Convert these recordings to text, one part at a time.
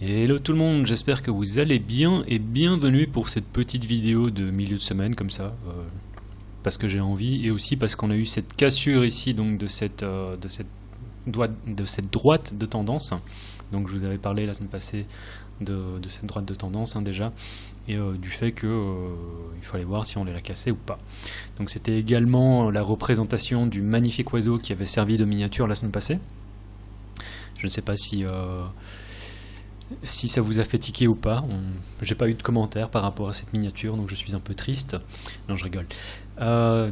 Hello tout le monde, j'espère que vous allez bien et bienvenue pour cette petite vidéo de milieu de semaine comme ça, parce que j'ai envie et aussi parce qu'on a eu cette cassure ici donc de cette droite de tendance. Donc je vous avais parlé la semaine passée de cette droite de tendance déjà, et du fait que il fallait voir si on allait la casser ou pas. Donc c'était également la représentation du magnifique oiseau qui avait servi de miniature la semaine passée. Je ne sais pas si ça vous a fait tiquer ou pas. J'ai pas eu de commentaires par rapport à cette miniature, donc je suis un peu triste. Non, je rigole.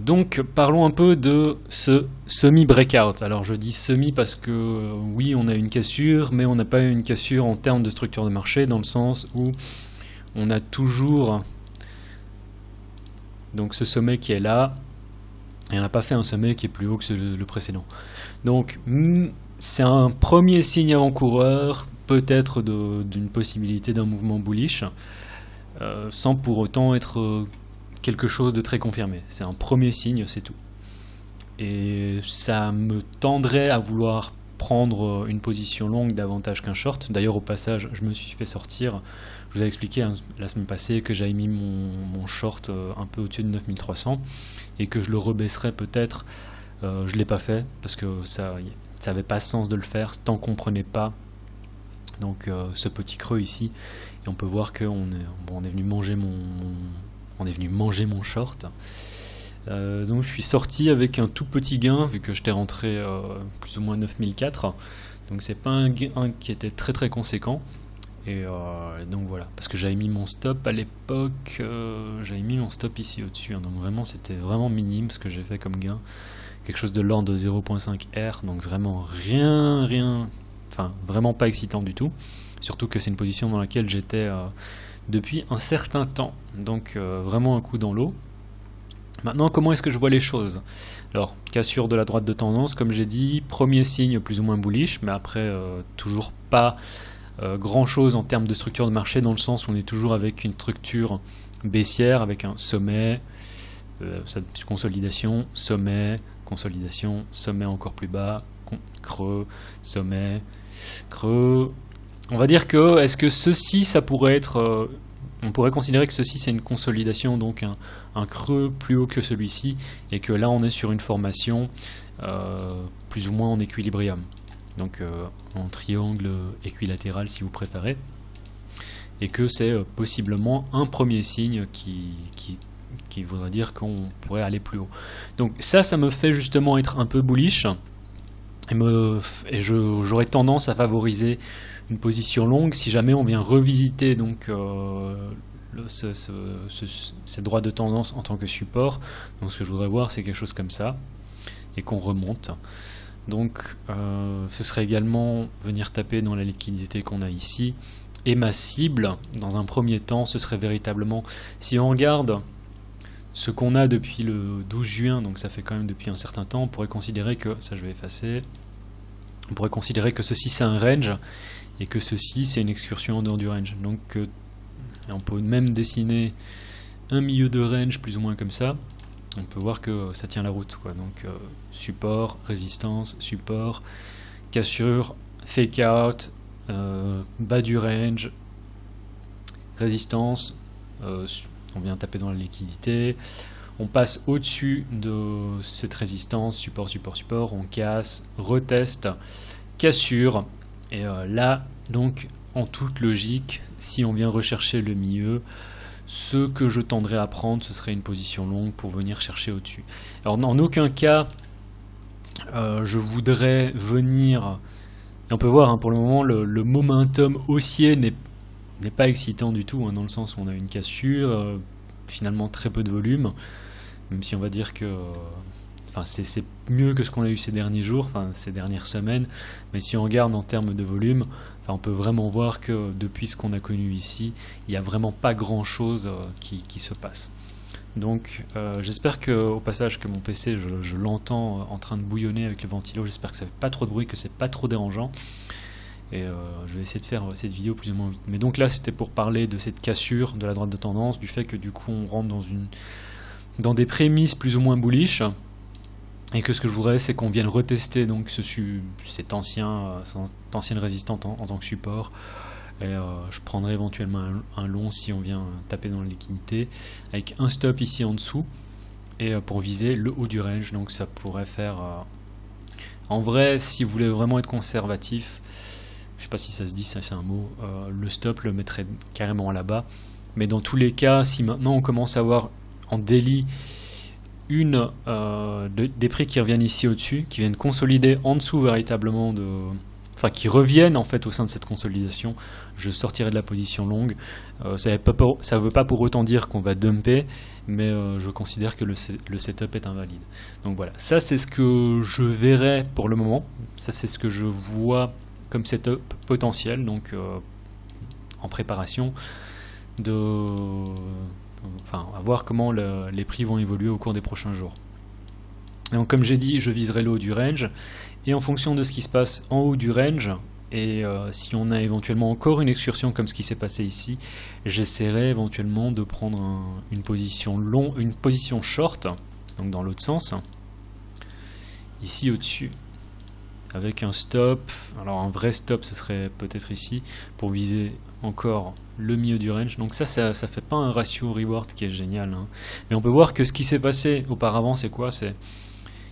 Donc parlons un peu de ce semi-breakout. Alors je dis semi parce que oui, on a une cassure, mais on n'a pas eu une cassure en termes de structure de marché, dans le sens où on a toujours donc ce sommet qui est là, et on n'a pas fait un sommet qui est plus haut que le précédent. Donc c'est un premier signe avant-coureur, peut-être d'une possibilité d'un mouvement bullish, sans pour autant être quelque chose de très confirmé. C'est un premier signe, c'est tout. Et ça me tendrait à vouloir prendre une position longue davantage qu'un short. D'ailleurs, au passage, je me suis fait sortir. Je vous ai expliqué la semaine passée que j'avais mis mon short un peu au-dessus de 9300 et que je le rebaisserais peut-être. Je ne l'ai pas fait parce que ça n'avait pas sens de le faire tant qu'on ne prenait pas donc ce petit creux ici, et on peut voir qu'on est venu manger mon short. Donc je suis sorti avec un tout petit gain vu que j'étais rentré plus ou moins 9004, donc c'est pas un gain qui était très très conséquent. Et donc voilà, parce que j'avais mis mon stop à l'époque, j'avais mis mon stop ici au-dessus, hein, donc vraiment c'était vraiment minime ce que j'ai fait comme gain, quelque chose de l'ordre de 0.5 R, donc vraiment rien, enfin vraiment pas excitant du tout, surtout que c'est une position dans laquelle j'étais depuis un certain temps, donc vraiment un coup dans l'eau. Maintenant, comment est-ce que je vois les choses? Alors, cassure de la droite de tendance, comme j'ai dit, premier signe plus ou moins bullish, mais après toujours pas grand chose en termes de structure de marché, dans le sens où on est toujours avec une structure baissière, avec un sommet, consolidation, sommet, encore plus bas, creux, sommet, creux. On va dire que, est-ce que ceci, ça pourrait être, on pourrait considérer que ceci c'est une consolidation, donc un creux plus haut que celui-ci, et que là on est sur une formation plus ou moins en équilibrium, donc en triangle équilatéral si vous préférez, et que c'est possiblement un premier signe qui voudrait dire qu'on pourrait aller plus haut. Donc ça me fait justement être un peu bullish, et j'aurais tendance à favoriser une position longue si jamais on vient revisiter donc cette droite de tendance en tant que support. Donc ce que je voudrais voir, c'est quelque chose comme ça, et qu'on remonte. Donc ce serait également venir taper dans la liquidité qu'on a ici, et ma cible dans un premier temps ce serait véritablement, si on regarde ce qu'on a depuis le 12 juin, donc ça fait quand même depuis un certain temps, on pourrait considérer que, ça je vais effacer, on pourrait considérer que ceci c'est un range, et que ceci c'est une excursion en dehors du range. Donc on peut même dessiner un milieu de range plus ou moins comme ça, on peut voir que ça tient la route, quoi. Donc support, résistance, support, cassure, fake out, bas du range, résistance, on vient taper dans la liquidité, on passe au-dessus de cette résistance, support, on casse, reteste, cassure, et là, donc, en toute logique, si on vient rechercher le milieu, ce que je tendrais à prendre, ce serait une position longue pour venir chercher au-dessus. Alors, en aucun cas, je voudrais venir... Et on peut voir, hein, pour le moment, le momentum haussier n'est pas excitant du tout, hein, dans le sens où on a une cassure, finalement très peu de volume, même si on va dire que c'est mieux que ce qu'on a eu ces derniers jours, ces dernières semaines, mais si on regarde en termes de volume, on peut vraiment voir que depuis ce qu'on a connu ici, il n'y a vraiment pas grand chose qui se passe. Donc j'espère au passage que mon PC, je l'entends en train de bouillonner avec le ventilo, j'espère que ça fait pas trop de bruit, que c'est pas trop dérangeant, et je vais essayer de faire cette vidéo plus ou moins vite. Mais donc là c'était pour parler de cette cassure de la droite de tendance, du fait que du coup on rentre dans des prémices plus ou moins bullish, et que ce que je voudrais c'est qu'on vienne retester donc cette ancienne résistante en tant que support, Et je prendrai éventuellement un long si on vient taper dans la liquidité, avec un stop ici en dessous, et pour viser le haut du range. Donc ça pourrait faire... en vrai, si vous voulez vraiment être conservatif, je sais pas si ça se dit, ça c'est un mot, le stop le mettrait carrément là-bas. Mais dans tous les cas, si maintenant on commence à avoir en daily des prix qui reviennent ici au-dessus, qui viennent consolider en dessous véritablement enfin qui reviennent en fait au sein de cette consolidation, je sortirai de la position longue. Ça ne veut pas pour autant dire qu'on va dumper, mais je considère que le setup est invalide. Donc voilà, ça c'est ce que je verrai pour le moment, ça c'est ce que je vois comme setup potentiel, donc en préparation à voir comment les prix vont évoluer au cours des prochains jours. Et donc, comme j'ai dit, je viserai le haut du range, et en fonction de ce qui se passe en haut du range, et si on a éventuellement encore une excursion comme ce qui s'est passé ici, j'essaierai éventuellement de prendre une position short, donc dans l'autre sens, ici au-dessus, avec un stop. Alors un vrai stop ce serait peut-être ici, pour viser encore le milieu du range. Donc ça fait pas un ratio reward qui est génial, hein. Mais on peut voir que ce qui s'est passé auparavant, c'est quoi? C'est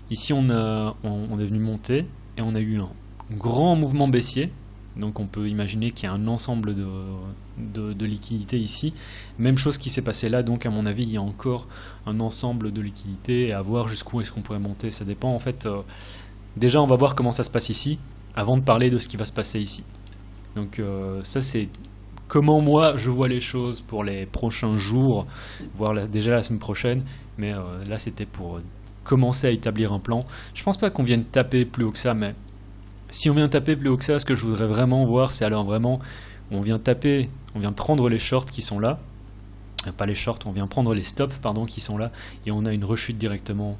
ici on est venu monter et on a eu un grand mouvement baissier. Donc on peut imaginer qu'il y a un ensemble de liquidités ici. Même chose qui s'est passé là, donc à mon avis il y a encore un ensemble de liquidités, et à voir jusqu'où est-ce qu'on pourrait monter. Ça dépend en fait. Déjà on va voir comment ça se passe ici, avant de parler de ce qui va se passer ici. Donc ça c'est comment moi je vois les choses pour les prochains jours, voire déjà la semaine prochaine. Mais là c'était pour commencer à établir un plan. Je pense pas qu'on vienne taper plus haut que ça, mais si on vient taper plus haut que ça, ce que je voudrais vraiment voir, c'est alors vraiment, on vient prendre les shorts qui sont là, pas les shorts, on vient prendre les stops, pardon, qui sont là, et on a une rechute directement,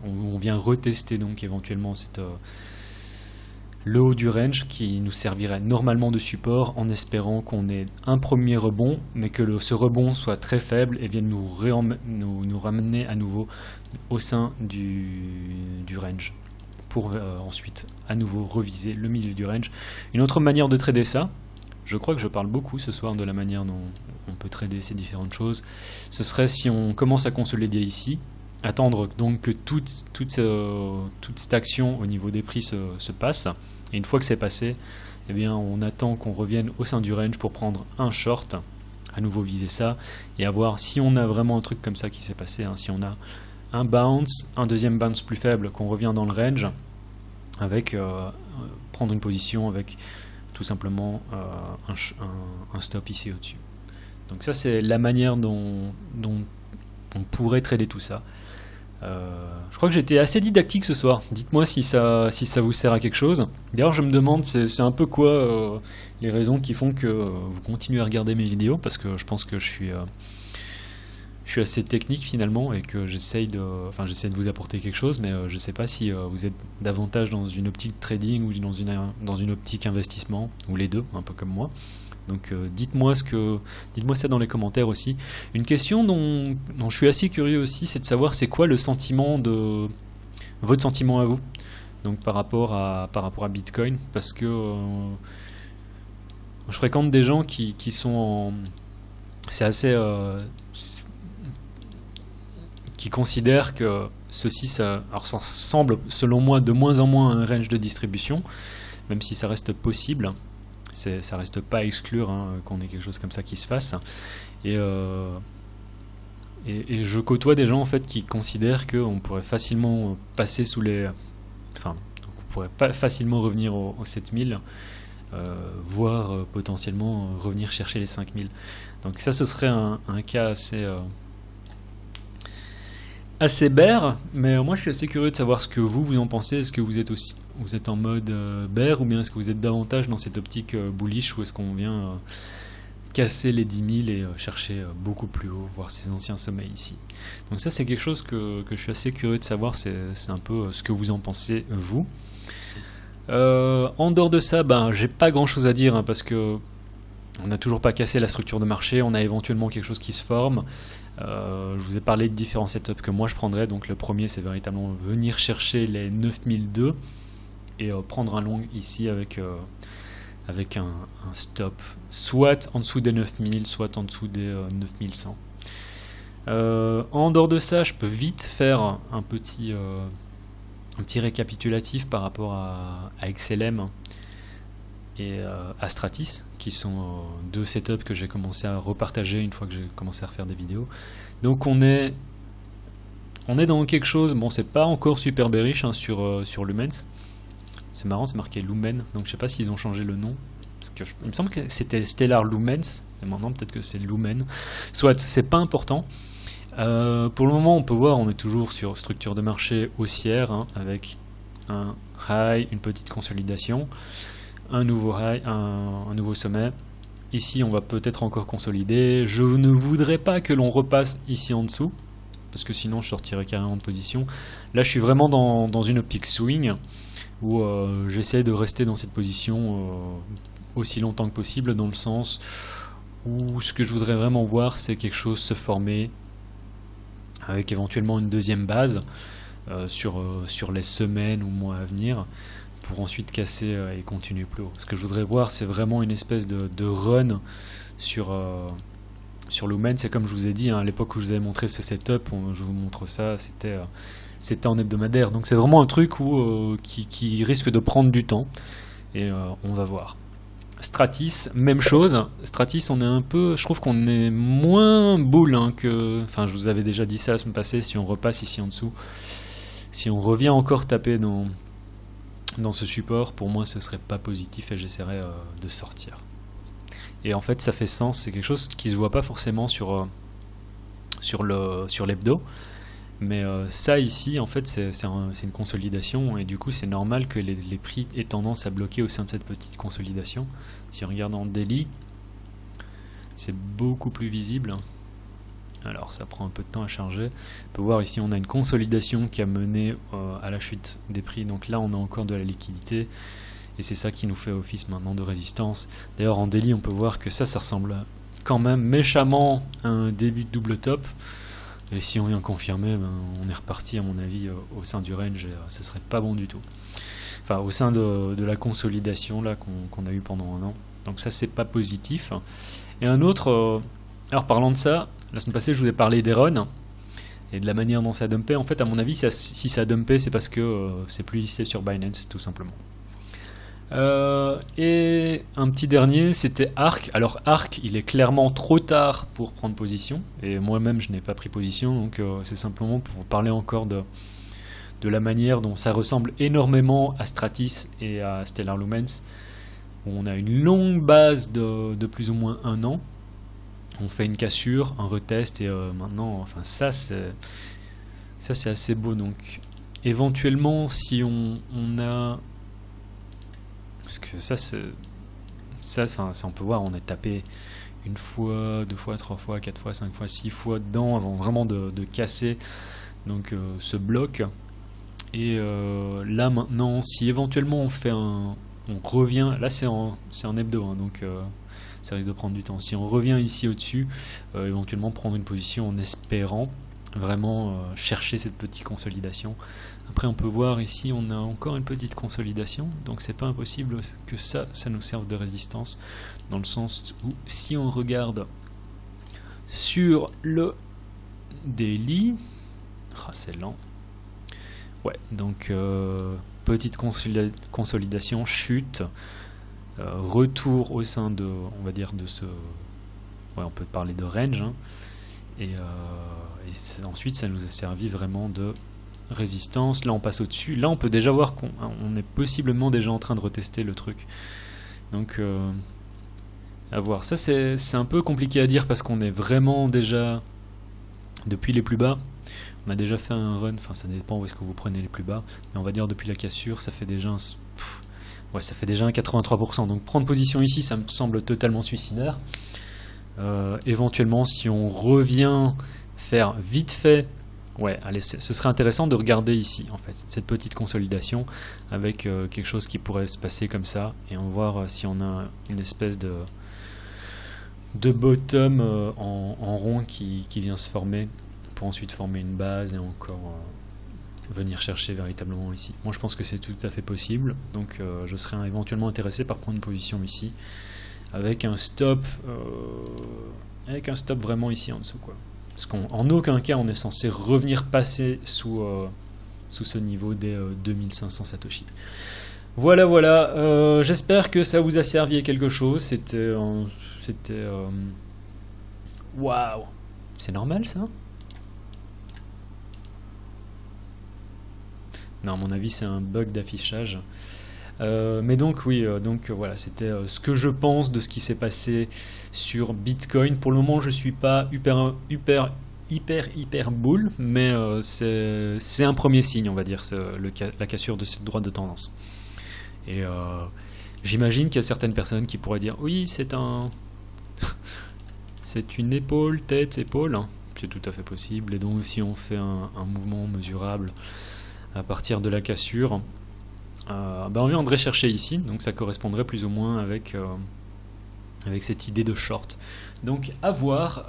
on vient retester donc éventuellement le haut du range qui nous servirait normalement de support, en espérant qu'on ait un premier rebond, mais que ce rebond soit très faible et vienne nous ramener à nouveau au sein du range, pour ensuite à nouveau reviser le milieu du range. Une autre manière de trader ça, je crois que je parle beaucoup ce soir de la manière dont on peut trader ces différentes choses, ce serait si on commence à consolider ici, attendre donc que toute cette action au niveau des prix se passe, et une fois que c'est passé, eh bien on attend qu'on revienne au sein du range pour prendre un short, à nouveau viser ça, et à voir si on a vraiment un truc comme ça qui s'est passé, hein, si on a un bounce, un deuxième bounce plus faible, qu'on revient dans le range, avec prendre une position avec tout simplement un stop ici au-dessus. Donc ça c'est la manière dont on pourrait trader tout ça. Je crois que j'étais assez didactique ce soir. Dites-moi si ça vous sert à quelque chose. D'ailleurs, je me demande, c'est un peu quoi les raisons qui font que vous continuez à regarder mes vidéos, parce que je pense que je suis assez technique finalement, et que j'essaie de vous apporter quelque chose, mais je ne sais pas si vous êtes davantage dans une optique trading ou dans une optique investissement, ou les deux, un peu comme moi. Donc dites-moi ça dans les commentaires aussi. Une question dont je suis assez curieux aussi, c'est de savoir c'est quoi votre sentiment à vous, donc par rapport à Bitcoin, parce que je fréquente des gens qui sont c'est assez qui considèrent que ça semble selon moi de moins en moins un range de distribution, même si ça reste possible. Ça reste pas à exclure, hein, qu'on ait quelque chose comme ça qui se fasse. Et je côtoie des gens en fait qui considèrent qu'on pourrait facilement passer sous les... Enfin, on pourrait pas facilement revenir aux 7000, voire potentiellement revenir chercher les 5000. Donc ça, ce serait un cas assez bear, mais moi je suis assez curieux de savoir ce que vous en pensez. Est-ce que vous êtes en mode bear, ou bien est-ce que vous êtes davantage dans cette optique bullish, ou est-ce qu'on vient casser les 10 000 et chercher beaucoup plus haut, voir ces anciens sommets ici. Donc ça c'est quelque chose que je suis assez curieux de savoir, c'est un peu ce que vous en pensez vous. En dehors de ça, j'ai pas grand chose à dire, hein, parce que on n'a toujours pas cassé la structure de marché, on a éventuellement quelque chose qui se forme. Je vous ai parlé de différents setups que moi je prendrais. Donc le premier, c'est véritablement venir chercher les 9002 et prendre un long ici avec avec un stop soit en dessous des 9000, soit en dessous des 9100. En dehors de ça, je peux vite faire un petit récapitulatif par rapport à XLM et à Stratis, qui sont deux setups que j'ai commencé à repartager une fois que j'ai commencé à refaire des vidéos. Donc on est dans quelque chose, bon c'est pas encore super bearish hein, sur Lumens. C'est marrant, c'est marqué Lumen, donc je sais pas s'ils ont changé le nom. Parce que il me semble que c'était Stellar Lumens, et maintenant peut-être que c'est Lumen. Soit, c'est pas important. Pour le moment, on peut voir, on est toujours sur structure de marché haussière, hein, avec un high, une petite consolidation, un nouveau high, un nouveau sommet. Ici, on va peut-être encore consolider. Je ne voudrais pas que l'on repasse ici en dessous, parce que sinon je sortirais carrément de position. Là, je suis vraiment dans une optique swing, où j'essaie de rester dans cette position aussi longtemps que possible, dans le sens où ce que je voudrais vraiment voir, c'est quelque chose se former avec éventuellement une deuxième base sur les semaines ou mois à venir, pour ensuite casser et continuer plus haut. Ce que je voudrais voir, c'est vraiment une espèce de run sur Lumen. C'est comme je vous ai dit, hein, à l'époque où je vous avais montré ce setup, je vous montre ça, c'était en hebdomadaire. Donc c'est vraiment un truc qui risque de prendre du temps, et on va voir. Stratis, même chose. Stratis, on est un peu, je trouve qu'on est moins bull hein, que. Enfin, je vous avais déjà dit ça la semaine passée. Si on repasse ici en dessous, si on revient encore taper dans ce support, pour moi, ce serait pas positif et j'essaierai de sortir. Et en fait, ça fait sens. C'est quelque chose qui se voit pas forcément sur l'hebdo. Mais ça ici, en fait, c'est une consolidation, et du coup, c'est normal que les prix aient tendance à bloquer au sein de cette petite consolidation. Si on regarde en daily, c'est beaucoup plus visible. Alors, ça prend un peu de temps à charger. On peut voir ici, on a une consolidation qui a mené à la chute des prix. Donc là, on a encore de la liquidité, et c'est ça qui nous fait office maintenant de résistance. D'ailleurs, en daily, on peut voir que ça ressemble quand même méchamment à un début de double top. Et si on vient confirmer, ben, on est reparti à mon avis au sein du range, et ce serait pas bon du tout. Enfin, au sein de la consolidation là qu'on a eu pendant un an. Donc ça, c'est pas positif. Et un autre, alors parlant de ça, la semaine passée je vous ai parlé d'Heron et de la manière dont ça dumpait. En fait, à mon avis, si ça dumpait, c'est parce que c'est plus listé sur Binance, tout simplement. Et un petit dernier, c'était Arc. Alors Arc, il est clairement trop tard pour prendre position, et moi-même je n'ai pas pris position, donc c'est simplement pour vous parler encore de la manière dont ça ressemble énormément à Stratis et à Stellar Lumens, où on a une longue base de plus ou moins un an. On fait une cassure, un retest, et maintenant, enfin ça c'est assez beau. Donc éventuellement, si on a, parce que ça, on peut voir, on est tapé une fois, deux fois, trois fois, quatre fois, cinq fois, six fois dedans avant vraiment de casser donc ce bloc. Et là maintenant, si éventuellement on revient, là c'est en hebdo, hein, donc ça risque de prendre du temps. Si on revient ici au-dessus, éventuellement prendre une position en espérant vraiment chercher cette petite consolidation. Après, on peut voir ici, on a encore une petite consolidation, donc c'est pas impossible que ça nous serve de résistance, dans le sens où si on regarde sur le daily, c'est lent. Ouais, donc petite consolidation, chute, retour au sein de, on va dire, de ce, ouais, on peut parler de range, hein, et ensuite ça nous a servi vraiment de résistance. Là on passe au-dessus, là on peut déjà voir qu'on est possiblement déjà en train de retester le truc, donc à voir. Ça c'est un peu compliqué à dire parce qu'on est vraiment déjà depuis les plus bas. On a déjà fait un run, enfin ça dépend où est-ce que vous prenez les plus bas, mais on va dire depuis la cassure, ça fait déjà un 83%. Donc prendre position ici, ça me semble totalement suicidaire. Éventuellement, si on revient faire vite fait, ouais, allez, ce serait intéressant de regarder ici, en fait, cette petite consolidation avec quelque chose qui pourrait se passer comme ça, et on va voir si on a une espèce de bottom en rond qui vient se former, pour ensuite former une base et encore venir chercher véritablement ici. Moi je pense que c'est tout à fait possible, donc je serais éventuellement intéressé par prendre une position ici, avec un stop vraiment ici en dessous, quoi. Parce qu'en aucun cas on est censé revenir passer sous ce niveau des 2500 Satoshi. Voilà, voilà, j'espère que ça vous a servi à quelque chose. C'était... Waouh! C'est normal ça? Non, à mon avis c'est un bug d'affichage. Mais donc oui, voilà, c'était ce que je pense de ce qui s'est passé sur Bitcoin. Pour le moment je suis pas hyper bull, mais c'est un premier signe, on va dire, la cassure de cette droite de tendance. Et j'imagine qu'il y a certaines personnes qui pourraient dire oui, c'est une épaule, tête, épaule, hein. C'est tout à fait possible. Et donc si on fait un mouvement mesurable à partir de la cassure, on viendrait chercher ici, donc ça correspondrait plus ou moins avec cette idée de short. Donc à voir.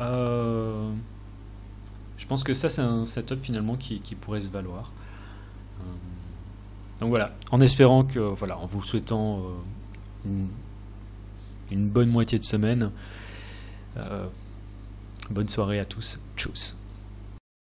Je pense que ça c'est un setup finalement qui pourrait se valoir. Donc voilà, en espérant que, voilà, en vous souhaitant une bonne moitié de semaine, bonne soirée à tous, tchuss.